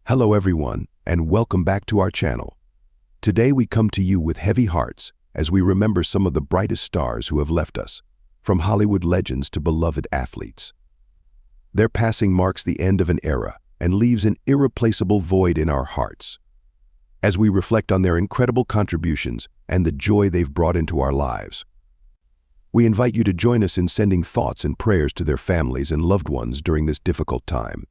Hello everyone, and welcome back to our channel. Today we come to you with heavy hearts as we remember some of the brightest stars who have left us, from Hollywood legends to beloved athletes. Their passing marks the end of an era and leaves an irreplaceable void in our hearts. As we reflect on their incredible contributions and the joy they've brought into our lives, we invite you to join us in sending thoughts and prayers to their families and loved ones during this difficult time.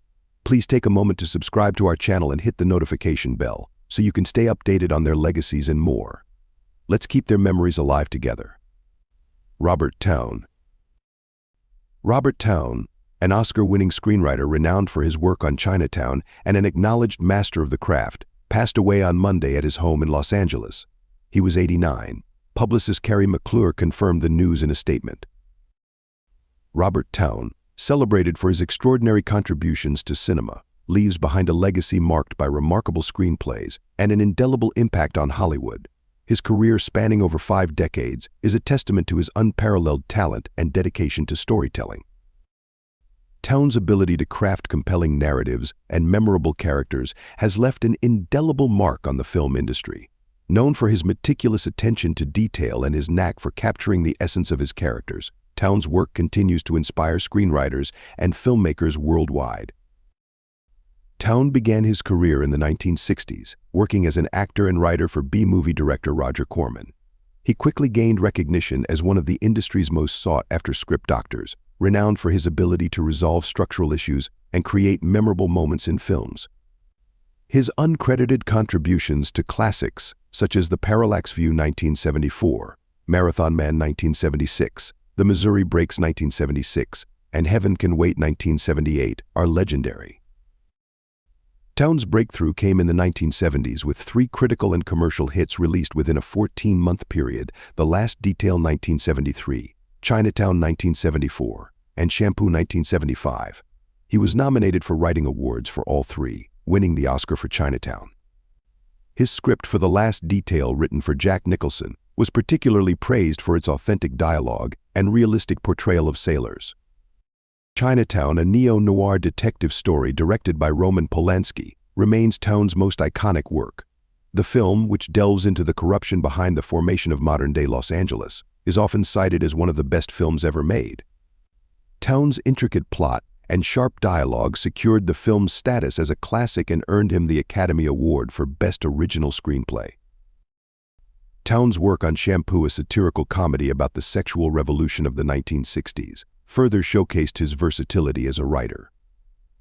Please take a moment to subscribe to our channel and hit the notification bell so you can stay updated on their legacies and more. Let's keep their memories alive together. Robert Towne. Robert Towne, an Oscar-winning screenwriter renowned for his work on Chinatown and an acknowledged master of the craft, passed away on Monday at his home in Los Angeles. He was 89. Publicist Carrie McClure confirmed the news in a statement. Robert Towne, celebrated for his extraordinary contributions to cinema, leaves behind a legacy marked by remarkable screenplays and an indelible impact on Hollywood. His career, spanning over 5 decades, is a testament to his unparalleled talent and dedication to storytelling. Towne's ability to craft compelling narratives and memorable characters has left an indelible mark on the film industry. Known for his meticulous attention to detail and his knack for capturing the essence of his characters, Towne's work continues to inspire screenwriters and filmmakers worldwide. Towne began his career in the 1960s, working as an actor and writer for B-movie director Roger Corman. He quickly gained recognition as one of the industry's most sought-after script doctors, renowned for his ability to resolve structural issues and create memorable moments in films. His uncredited contributions to classics, such as The Parallax View 1974, Marathon Man 1976, The Missouri Breaks 1976, and Heaven Can Wait 1978, are legendary. Towne's breakthrough came in the 1970s with 3 critical and commercial hits released within a 14-month period: The Last Detail 1973, Chinatown 1974, and Shampoo 1975. He was nominated for writing awards for all 3, winning the Oscar for Chinatown. His script for The Last Detail, written for Jack Nicholson, was particularly praised for its authentic dialogue and realistic portrayal of sailors. Chinatown, a neo-noir detective story directed by Roman Polanski, remains Towne's most iconic work. The film, which delves into the corruption behind the formation of modern-day Los Angeles, is often cited as one of the best films ever made. Towne's intricate plot and sharp dialogue secured the film's status as a classic and earned him the Academy Award for Best Original Screenplay. Towne's work on Shampoo, a satirical comedy about the sexual revolution of the 1960s, further showcased his versatility as a writer.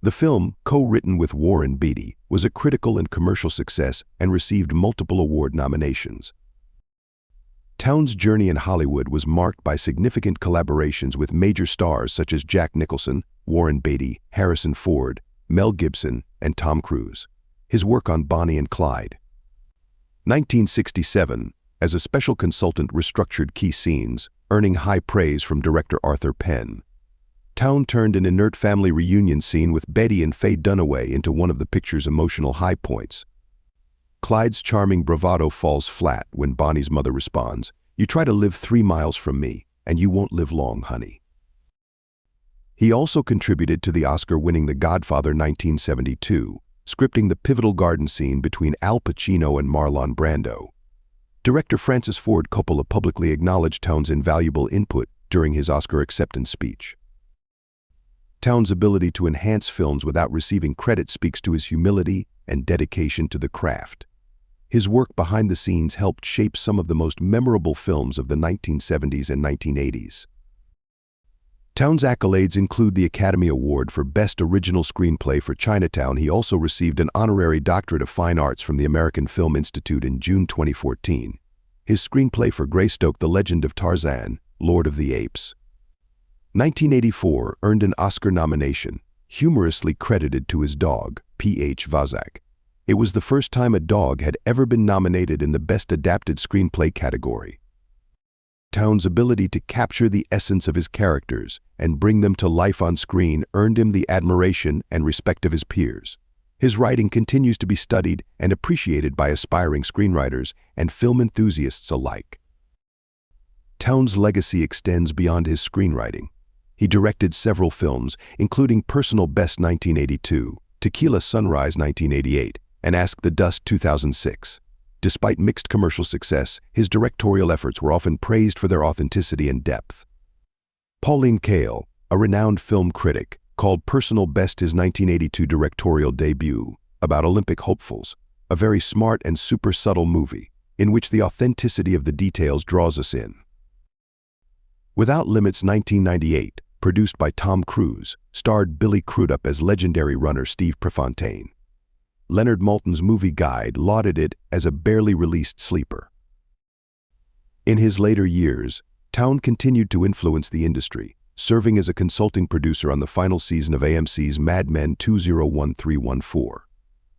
The film, co-written with Warren Beatty, was a critical and commercial success and received multiple award nominations. Towne's journey in Hollywood was marked by significant collaborations with major stars such as Jack Nicholson, Warren Beatty, Harrison Ford, Mel Gibson, and Tom Cruise. His work on Bonnie and Clyde, 1967, as a special consultant restructured key scenes, earning high praise from director Arthur Penn. Towne turned an inert family reunion scene with Betty and Faye Dunaway into one of the picture's emotional high points. Clyde's charming bravado falls flat when Bonnie's mother responds, "You try to live 3 miles from me, and you won't live long, honey." He also contributed to the Oscar-winning The Godfather 1972, scripting the pivotal garden scene between Al Pacino and Marlon Brando. Director Francis Ford Coppola publicly acknowledged Towne's invaluable input during his Oscar acceptance speech. Towne's ability to enhance films without receiving credit speaks to his humility and dedication to the craft. His work behind the scenes helped shape some of the most memorable films of the 1970s and 1980s. Towne's accolades include the Academy Award for Best Original Screenplay for Chinatown. He also received an honorary doctorate of fine arts from the American Film Institute in June 2014. His screenplay for Greystoke, The Legend of Tarzan, Lord of the Apes, 1984, earned an Oscar nomination, humorously credited to his dog, P.H. Vazak. It was the first time a dog had ever been nominated in the Best Adapted Screenplay category. Towne's ability to capture the essence of his characters and bring them to life on screen earned him the admiration and respect of his peers. His writing continues to be studied and appreciated by aspiring screenwriters and film enthusiasts alike. Towne's legacy extends beyond his screenwriting. He directed several films, including Personal Best 1982, Tequila Sunrise 1988, and Ask the Dust 2006. Despite mixed commercial success, his directorial efforts were often praised for their authenticity and depth. Pauline Kael, a renowned film critic, called Personal Best his 1982 directorial debut about Olympic hopefuls, a very smart and super subtle movie in which the authenticity of the details draws us in. Without Limits 1998, produced by Tom Cruise, starred Billy Crudup as legendary runner Steve Prefontaine. Leonard Maltin's movie guide lauded it as a barely released sleeper. In his later years, Towne continued to influence the industry, serving as a consulting producer on the final season of AMC's Mad Men 201314.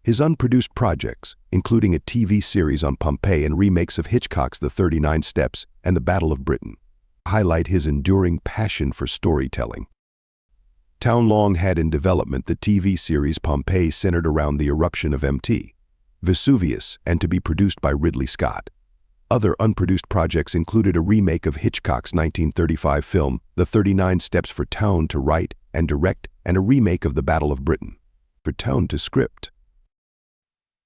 His unproduced projects, including a TV series on Pompeii and remakes of Hitchcock's The 39 Steps and The Battle of Britain, highlight his enduring passion for storytelling. Towne long had in development the TV series Pompeii, centered around the eruption of Mt. Vesuvius and to be produced by Ridley Scott. Other unproduced projects included a remake of Hitchcock's 1935 film The 39 Steps for Towne to write and direct, and a remake of The Battle of Britain for Towne to script.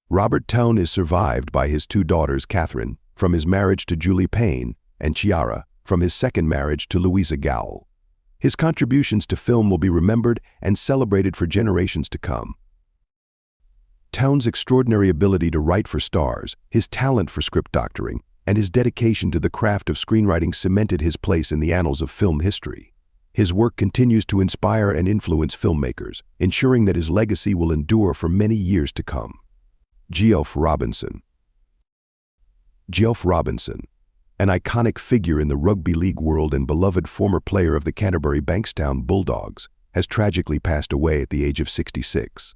Robert Towne is survived by his two daughters, Catherine, from his marriage to Julie Payne, and Chiara, from his second marriage to Louisa Gowell. His contributions to film will be remembered and celebrated for generations to come. Towne's extraordinary ability to write for stars, his talent for script doctoring, and his dedication to the craft of screenwriting cemented his place in the annals of film history. His work continues to inspire and influence filmmakers, ensuring that his legacy will endure for many years to come. Geoff Robinson. Geoff Robinson, an iconic figure in the rugby league world and beloved former player of the Canterbury Bankstown Bulldogs, has tragically passed away at the age of 66.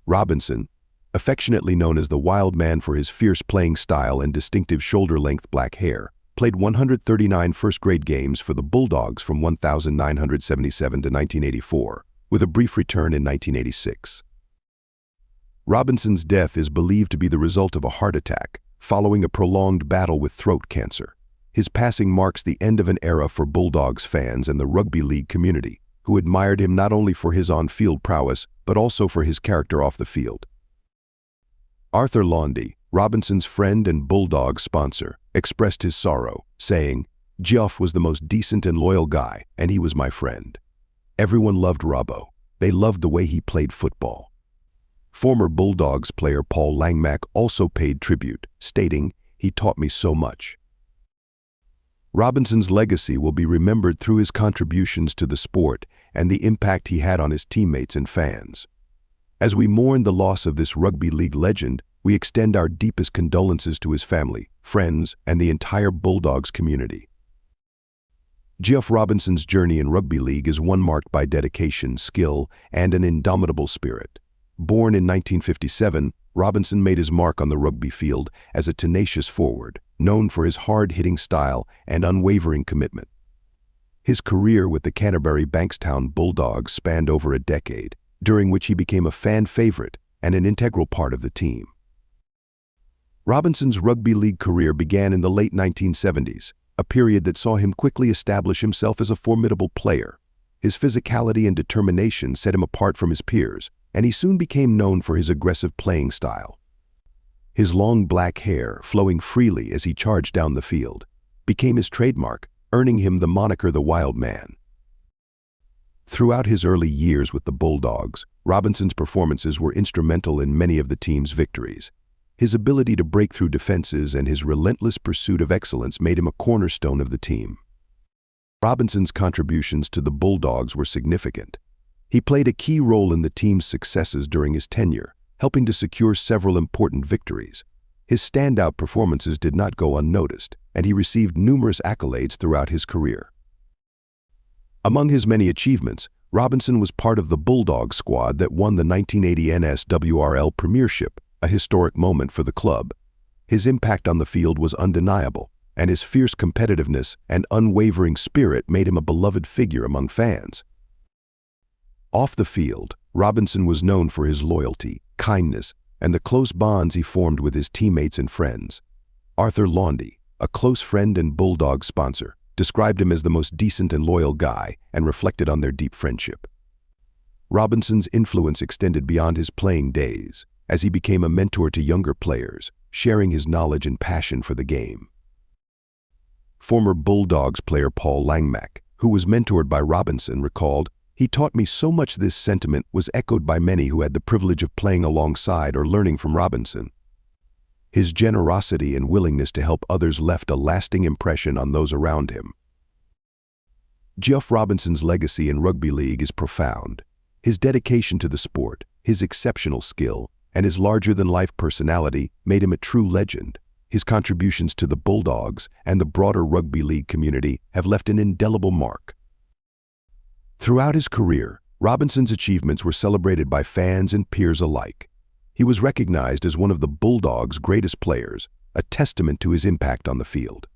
Robinson, affectionately known as the Wild Man for his fierce playing style and distinctive shoulder-length black hair, played 139 first-grade games for the Bulldogs from 1977 to 1984, with a brief return in 1986. Robinson's death is believed to be the result of a heart attack, following a prolonged battle with throat cancer. His passing marks the end of an era for Bulldogs fans and the rugby league community, who admired him not only for his on-field prowess, but also for his character off the field. Arthur Laundy, Robinson's friend and Bulldogs sponsor, expressed his sorrow, saying, "Geoff was the most decent and loyal guy, and he was my friend. Everyone loved Robbo. They loved the way he played football." Former Bulldogs player Paul Langmack also paid tribute, stating, "He taught me so much." Robinson's legacy will be remembered through his contributions to the sport and the impact he had on his teammates and fans. As we mourn the loss of this rugby league legend, we extend our deepest condolences to his family, friends, and the entire Bulldogs community. Geoff Robinson's journey in rugby league is one marked by dedication, skill, and an indomitable spirit. Born in 1957, Robinson made his mark on the rugby field as a tenacious forward, known for his hard-hitting style and unwavering commitment. His career with the Canterbury Bankstown Bulldogs spanned over a decade, during which he became a fan favorite and an integral part of the team. Robinson's rugby league career began in the late 1970s, a period that saw him quickly establish himself as a formidable player. His physicality and determination set him apart from his peers, and he soon became known for his aggressive playing style. His long black hair, flowing freely as he charged down the field, became his trademark, earning him the moniker the Wild Man. Throughout his early years with the Bulldogs, Robinson's performances were instrumental in many of the team's victories. His ability to break through defenses and his relentless pursuit of excellence made him a cornerstone of the team. Robinson's contributions to the Bulldogs were significant. He played a key role in the team's successes during his tenure, helping to secure several important victories. His standout performances did not go unnoticed, and he received numerous accolades throughout his career. Among his many achievements, Robinson was part of the Bulldogs squad that won the 1980 NSWRL Premiership, a historic moment for the club. His impact on the field was undeniable, and his fierce competitiveness and unwavering spirit made him a beloved figure among fans. Off the field, Robinson was known for his loyalty, kindness, and the close bonds he formed with his teammates and friends. Arthur Laundy, a close friend and Bulldogs sponsor, described him as the most decent and loyal guy and reflected on their deep friendship. Robinson's influence extended beyond his playing days, as he became a mentor to younger players, sharing his knowledge and passion for the game. Former Bulldogs player Paul Langmack, who was mentored by Robinson, recalled, "He taught me so much." This sentiment was echoed by many who had the privilege of playing alongside or learning from Robinson. His generosity and willingness to help others left a lasting impression on those around him. Geoff Robinson's legacy in rugby league is profound. His dedication to the sport, his exceptional skill, and his larger-than-life personality made him a true legend. His contributions to the Bulldogs and the broader rugby league community have left an indelible mark. Throughout his career, Robinson's achievements were celebrated by fans and peers alike. He was recognized as one of the Bulldogs' greatest players, a testament to his impact on the field.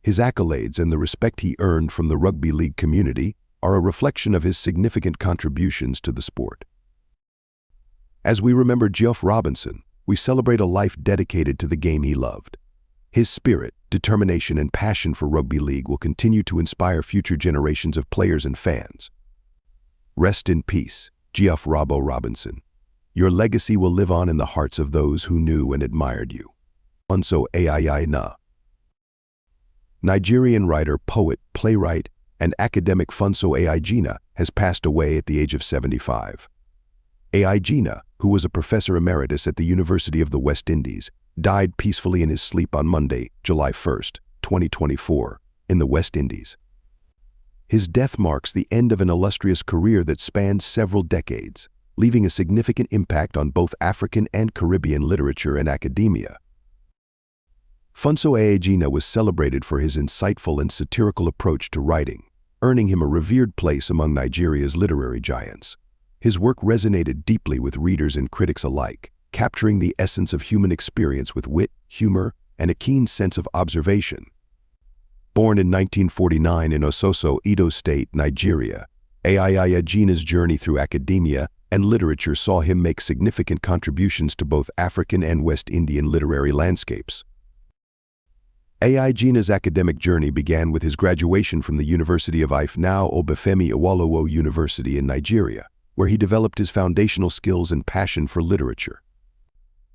His accolades and the respect he earned from the rugby league community are a reflection of his significant contributions to the sport. As we remember Geoff Robinson, we celebrate a life dedicated to the game he loved. His spirit, determination, and passion for rugby league will continue to inspire future generations of players and fans. Rest in peace, Geoff "Robbo" Robinson. Your legacy will live on in the hearts of those who knew and admired you. Funso Aiyena. Nigerian writer, poet, playwright, and academic Funso Aiyena has passed away at the age of 75. Aiyena, who was a professor emeritus at the University of the West Indies, died peacefully in his sleep on Monday, July 1, 2024, in the West Indies. His death marks the end of an illustrious career that spanned several decades, leaving a significant impact on both African and Caribbean literature and academia. Funso Aiyena was celebrated for his insightful and satirical approach to writing, earning him a revered place among Nigeria's literary giants. His work resonated deeply with readers and critics alike, capturing the essence of human experience with wit, humor, and a keen sense of observation. Born in 1949 in Ososo, Edo State, Nigeria, Aiyena's journey through academia and literature saw him make significant contributions to both African and West Indian literary landscapes. Aiyana's academic journey began with his graduation from the University of Ife, now Obafemi Awolowo University in Nigeria, where he developed his foundational skills and passion for literature.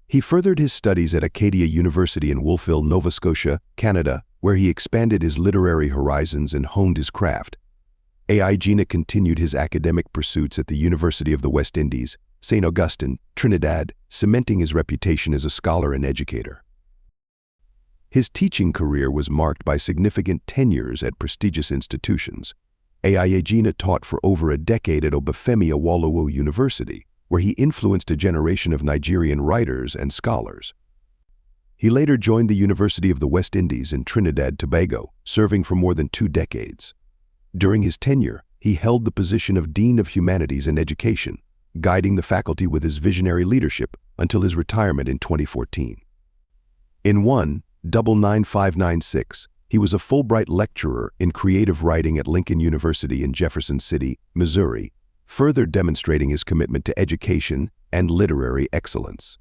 He furthered his studies at Acadia University in Wolfville, Nova Scotia, Canada, where he expanded his literary horizons and honed his craft. Aiyena continued his academic pursuits at the University of the West Indies, St. Augustine, Trinidad, cementing his reputation as a scholar and educator. His teaching career was marked by significant tenures at prestigious institutions. Aiyena taught for over a decade at Obafemi Awolowo University, where he influenced a generation of Nigerian writers and scholars. He later joined the University of the West Indies in Trinidad and Tobago, serving for more than 2 decades. During his tenure, he held the position of Dean of Humanities and Education, guiding the faculty with his visionary leadership until his retirement in 2014. In 1995-96, he was a Fulbright lecturer in creative writing at Lincoln University in Jefferson City, Missouri, further demonstrating his commitment to education and literary excellence.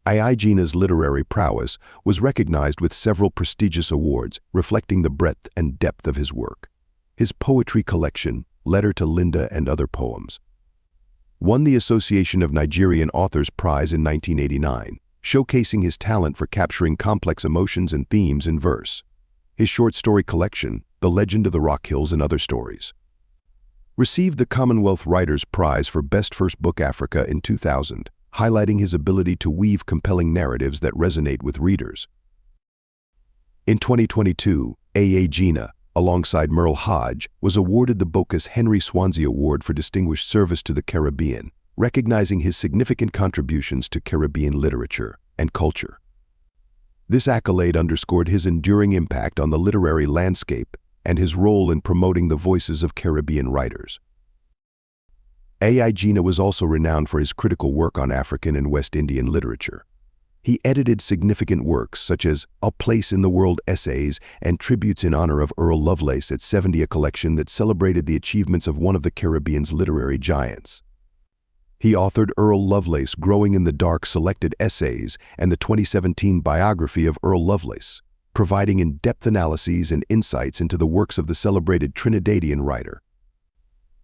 Aiyana's literary prowess was recognized with several prestigious awards, reflecting the breadth and depth of his work. His poetry collection, Letter to Linda and Other Poems, won the Association of Nigerian Authors Prize in 1989, showcasing his talent for capturing complex emotions and themes in verse. His short story collection, The Legend of the Rock Hills and Other Stories, received the Commonwealth Writers' Prize for Best First Book Africa in 2000, highlighting his ability to weave compelling narratives that resonate with readers. In 2022, Aiyena, alongside Merle Hodge, was awarded the Bocas Henry Swansea Award for Distinguished Service to the Caribbean, recognizing his significant contributions to Caribbean literature and culture. This accolade underscored his enduring impact on the literary landscape and his role in promoting the voices of Caribbean writers. Aiyena was also renowned for his critical work on African and West Indian literature. He edited significant works such as A Place in the World Essays and Tributes in honor of Earl Lovelace at 70, a collection that celebrated the achievements of one of the Caribbean's literary giants. He authored Earl Lovelace Growing in the Dark Selected Essays and the 2017 biography of Earl Lovelace, providing in-depth analyses and insights into the works of the celebrated Trinidadian writer.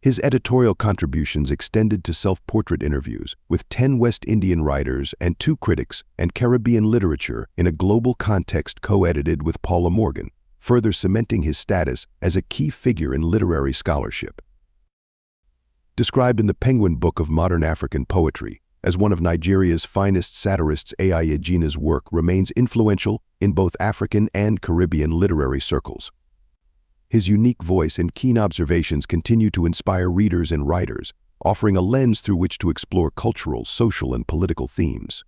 His editorial contributions extended to self-portrait interviews with 10 West Indian writers and 2 critics, and Caribbean literature in a global context co-edited with Paula Morgan, further cementing his status as a key figure in literary scholarship. Described in the Penguin Book of Modern African Poetry as one of Nigeria's finest satirists, Aiyena's work remains influential in both African and Caribbean literary circles. His unique voice and keen observations continue to inspire readers and writers, offering a lens through which to explore cultural, social, and political themes.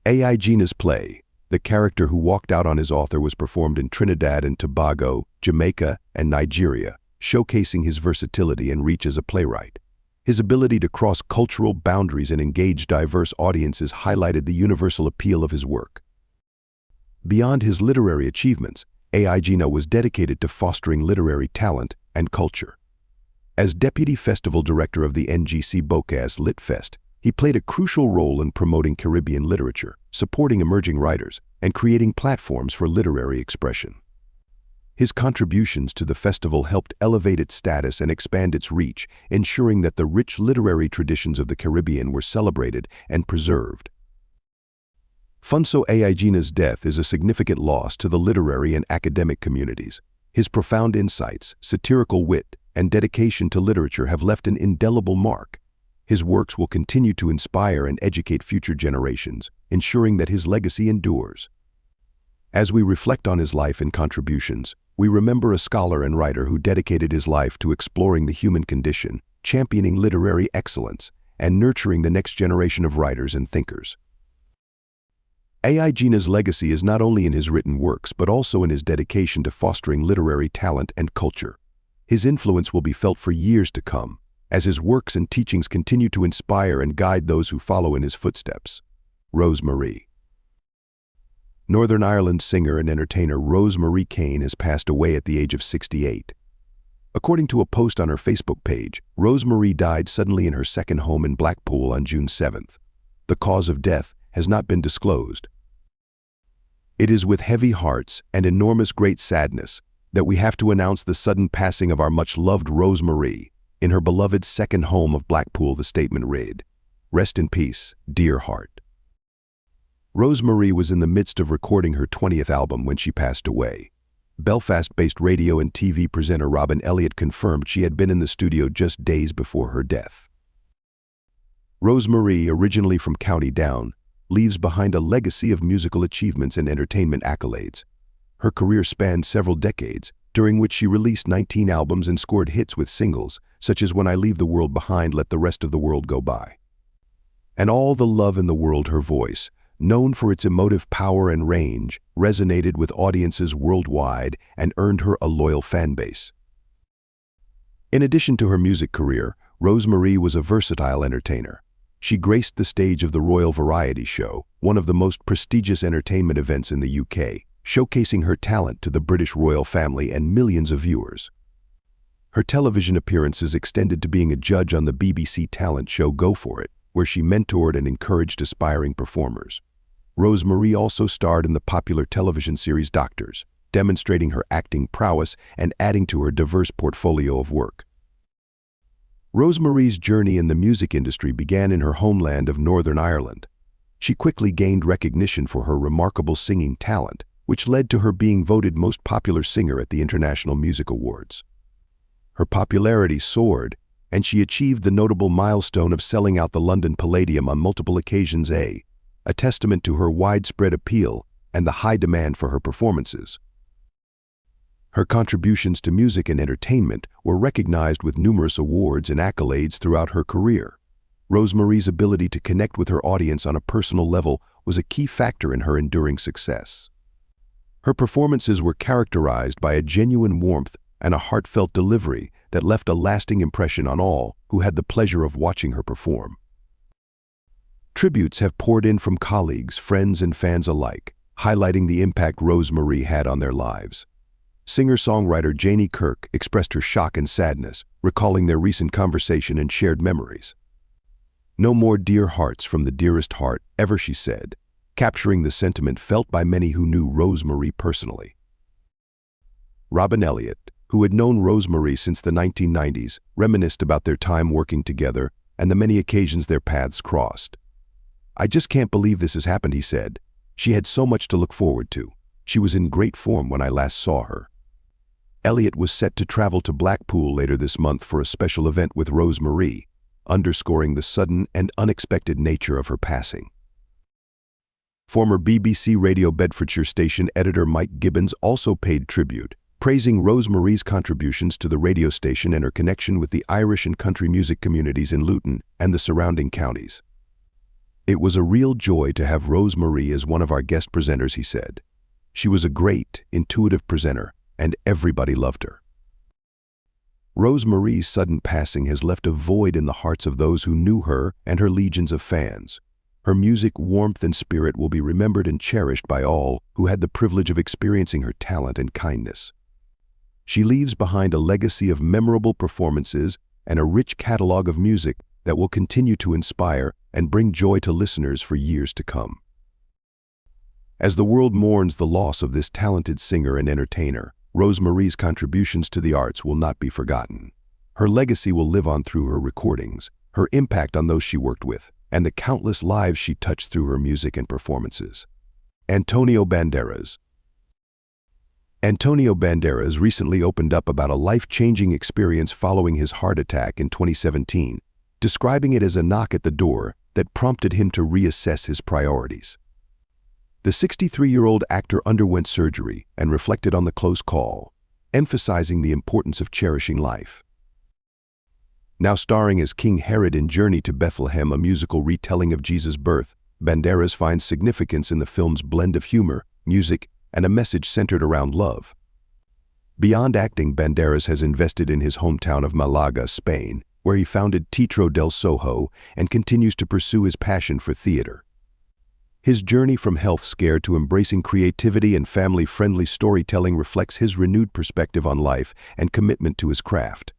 Aiyena's play, The Character Who Walked Out on His Author, was performed in Trinidad and Tobago, Jamaica, and Nigeria, showcasing his versatility and reach as a playwright. His ability to cross cultural boundaries and engage diverse audiences highlighted the universal appeal of his work. Beyond his literary achievements, Aiyena was dedicated to fostering literary talent and culture. As Deputy Festival Director of the NGC Bocas Lit Fest, he played a crucial role in promoting Caribbean literature, supporting emerging writers, and creating platforms for literary expression. His contributions to the festival helped elevate its status and expand its reach, ensuring that the rich literary traditions of the Caribbean were celebrated and preserved. Funso Ayena's death is a significant loss to the literary and academic communities. His profound insights, satirical wit, and dedication to literature have left an indelible mark. His works will continue to inspire and educate future generations, ensuring that his legacy endures. As we reflect on his life and contributions, we remember a scholar and writer who dedicated his life to exploring the human condition, championing literary excellence, and nurturing the next generation of writers and thinkers. Ayena's legacy is not only in his written works but also in his dedication to fostering literary talent and culture. His influence will be felt for years to come, as his works and teachings continue to inspire and guide those who follow in his footsteps. Rosemarie. Northern Ireland singer and entertainer Rosemarie Kane has passed away at the age of 68. According to a post on her Facebook page, Rosemarie died suddenly in her second home in Blackpool on June 7th. The cause of death has not been disclosed. It is with heavy hearts and enormous great sadness that we have to announce the sudden passing of our much-loved Rosemarie in her beloved second home of Blackpool. The statement read, "Rest in peace, dear heart." Rosemarie was in the midst of recording her 20th album when she passed away. Belfast-based radio and TV presenter Robin Elliott confirmed she had been in the studio just days before her death. Rosemarie, originally from County Down, leaves behind a legacy of musical achievements and entertainment accolades. Her career spanned several decades, during which she released 19 albums and scored hits with singles, such as When I Leave the World Behind, Let the Rest of the World Go By. And all the love in the world, her voice, known for its emotive power and range, resonated with audiences worldwide and earned her a loyal fan base. In addition to her music career, Rosemarie was a versatile entertainer. She graced the stage of the Royal Variety Show, one of the most prestigious entertainment events in the UK, showcasing her talent to the British royal family and millions of viewers. Her television appearances extended to being a judge on the BBC talent show Go For It, where she mentored and encouraged aspiring performers. Rosemarie also starred in the popular television series Doctors, demonstrating her acting prowess and adding to her diverse portfolio of work. Rosemarie's journey in the music industry began in her homeland of Northern Ireland. She quickly gained recognition for her remarkable singing talent, which led to her being voted most popular singer at the International Music Awards. Her popularity soared, and she achieved the notable milestone of selling out the London Palladium on multiple occasions, a testament to her widespread appeal and the high demand for her performances. Her contributions to music and entertainment were recognized with numerous awards and accolades throughout her career. Rosemarie's ability to connect with her audience on a personal level was a key factor in her enduring success. Her performances were characterized by a genuine warmth and a heartfelt delivery that left a lasting impression on all who had the pleasure of watching her perform. Tributes have poured in from colleagues, friends, and fans alike, highlighting the impact Rosemarie had on their lives. Singer-songwriter Janie Kirk expressed her shock and sadness, recalling their recent conversation and shared memories. "No more dear hearts from the dearest heart ever," she said, capturing the sentiment felt by many who knew Rosemarie personally. Robin Elliott, who had known Rosemarie since the 1990s, reminisced about their time working together and the many occasions their paths crossed. "I just can't believe this has happened," he said. "She had so much to look forward to. She was in great form when I last saw her." Elliot was set to travel to Blackpool later this month for a special event with Rosemarie, underscoring the sudden and unexpected nature of her passing. Former BBC Radio Bedfordshire station editor Mike Gibbons also paid tribute, praising Rosemarie's contributions to the radio station and her connection with the Irish and country music communities in Luton and the surrounding counties. "It was a real joy to have Rosemarie as one of our guest presenters," he said. "She was a great, intuitive presenter, and everybody loved her." Rosemarie's sudden passing has left a void in the hearts of those who knew her and her legions of fans. Her music, warmth, and spirit will be remembered and cherished by all who had the privilege of experiencing her talent and kindness. She leaves behind a legacy of memorable performances and a rich catalog of music that will continue to inspire and bring joy to listeners for years to come. As the world mourns the loss of this talented singer and entertainer, Rosemarie's contributions to the arts will not be forgotten. Her legacy will live on through her recordings, her impact on those she worked with, and the countless lives she touched through her music and performances. Antonio Banderas. Antonio Banderas recently opened up about a life-changing experience following his heart attack in 2017, describing it as a knock at the door that prompted him to reassess his priorities. The 63-year-old actor underwent surgery and reflected on the close call, emphasizing the importance of cherishing life. Now starring as King Herod in Journey to Bethlehem, a musical retelling of Jesus' birth, Banderas finds significance in the film's blend of humor, music, and a message centered around love. Beyond acting, Banderas has invested in his hometown of Malaga, Spain, where he founded Teatro del Soho and continues to pursue his passion for theater. His journey from health scare to embracing creativity and family-friendly storytelling reflects his renewed perspective on life and commitment to his craft.